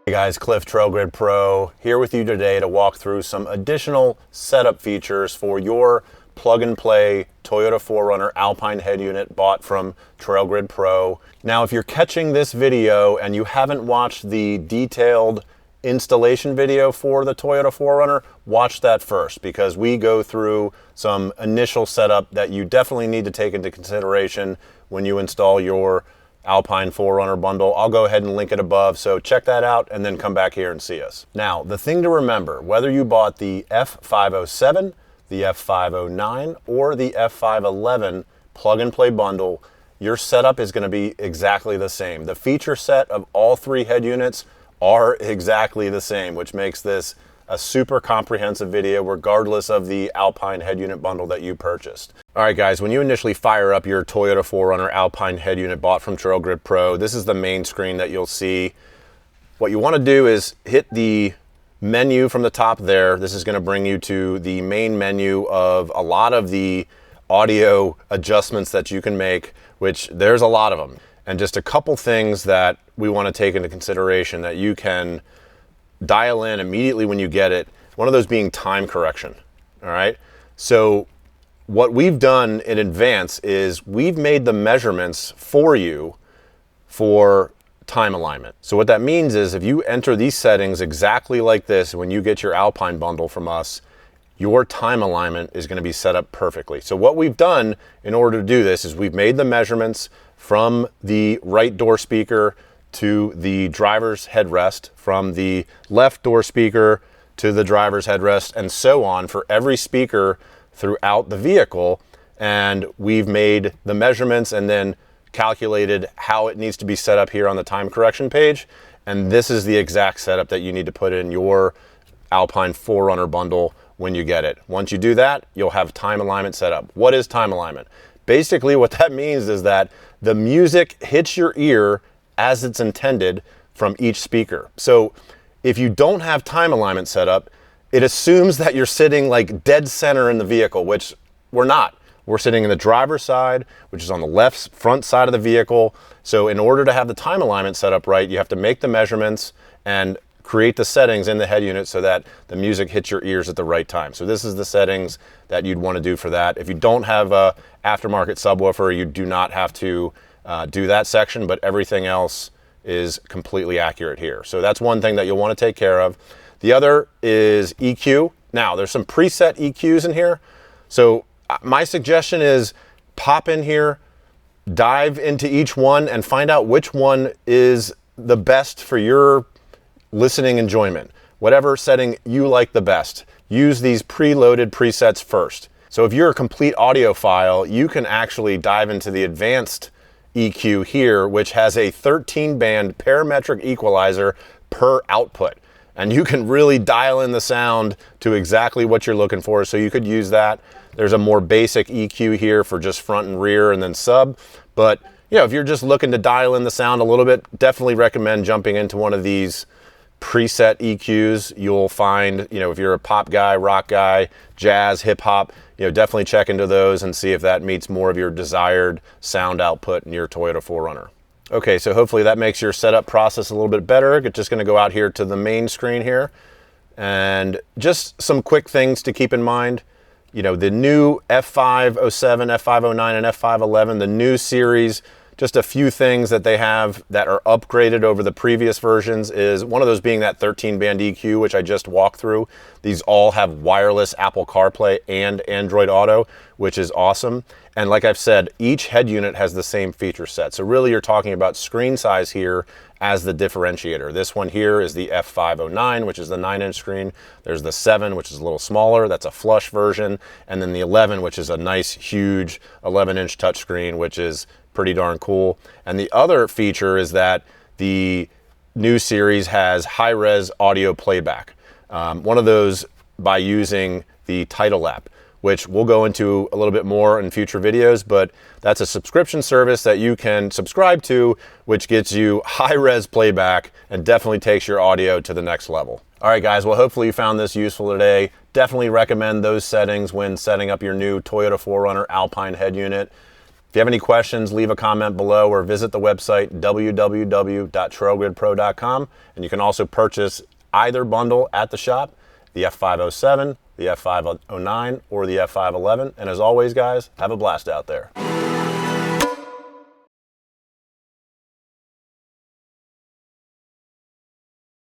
Hey guys, Cliff TrailGrid Pro here with you today to walk through some additional setup features for your plug-and-play Toyota 4Runner Alpine head unit bought from TrailGrid Pro. Now, if you're catching this video and you haven't watched the detailed installation video for the Toyota 4Runner, watch that first because we go through some initial setup that you definitely need to take into consideration when you install your Alpine 4Runner bundle. I'll go ahead and link it above, so check that out and then come back here and see us. Now, the thing to remember, whether you bought the F507, the F509, or the F511 plug-and-play bundle, your setup is going to be exactly the same. The feature set of all three head units are exactly the same, which makes this a super comprehensive video regardless of the Alpine head unit bundle that you purchased. All right guys, when you initially fire up your Toyota 4Runner Alpine head unit bought from TrailGrid Pro, this is the main screen that you'll see. What you want to do is hit the menu from the top there. This is going to bring you to the main menu of a lot of the audio adjustments that you can make, which there's a lot of them. And just a couple things that we want to take into consideration that you can dial in immediately when you get it. One of those being time correction. All right. So what we've done in advance is we've made the measurements for you for time alignment. So what that means is if you enter these settings exactly like this, when you get your Alpine bundle from us, your time alignment is going to be set up perfectly. So what we've done in order to do this is we've made the measurements from the right door speaker to the driver's headrest, from the left door speaker to the driver's headrest, and so on for every speaker throughout the vehicle. And we've made the measurements and then calculated how it needs to be set up here on the time correction page. And this is the exact setup that you need to put in your Alpine 4Runner bundle when you get it. Once you do that, you'll have time alignment set up. What is time alignment? Basically, what that means is that the music hits your ear as it's intended from each speaker. So if you don't have time alignment set up, it assumes that you're sitting like dead center in the vehicle, which we're not. We're sitting in the driver's side, which is on the left front side of the vehicle. So in order to have the time alignment set up right, you have to make the measurements and create the settings in the head unit so that the music hits your ears at the right time. So this is the settings that you'd want to do for that. If you don't have a aftermarket subwoofer, you do not have to do that section, but everything else is completely accurate here. So that's one thing that you'll want to take care of. The other is EQ. Now, there's some preset EQs in here. So my suggestion is pop in here, dive into each one, and find out which one is the best for your listening enjoyment. Whatever setting you like the best, use these preloaded presets first. So if you're a complete audiophile, you can actually dive into the advanced EQ here, which has a 13-band parametric equalizer per output. And you can really dial in the sound to exactly what you're looking for. So you could use that. There's a more basic EQ here for just front and rear and then sub. But you know, if you're just looking to dial in the sound a little bit, definitely recommend jumping into one of these preset EQs. You'll find, you know, if you're a pop guy, rock guy, jazz, hip hop, you know, definitely check into those and see if that meets more of your desired sound output in your Toyota 4Runner. Okay, so hopefully that makes your setup process a little bit better. Just going to go out here to the main screen here. And just some quick things to keep in mind. You know, the new F507, F509, and F511, the new series, just a few things that they have that are upgraded over the previous versions is one of those being that 13-band EQ, which I just walked through. These all have wireless Apple CarPlay and Android Auto, which is awesome. And like I've said, each head unit has the same feature set. So really you're talking about screen size here as the differentiator. This one here is the F509, which is the 9-inch screen. There's the 7, which is a little smaller. That's a flush version. And then the 11, which is a nice, huge 11-inch touchscreen, which is pretty darn cool. And the other feature is that the new series has high-res audio playback. One of those by using the Tidal app, which we'll go into a little bit more in future videos, but that's a subscription service that you can subscribe to, which gets you high-res playback and definitely takes your audio to the next level. All right, guys, well, hopefully you found this useful today. Definitely recommend those settings when setting up your new Toyota 4Runner Alpine head unit. If If you have any questions, leave a comment below or visit the website www.trailgridpro.com, and you can also purchase either bundle at the shop, the F507, the F509, or the F511. And as always, guys, have a blast out there.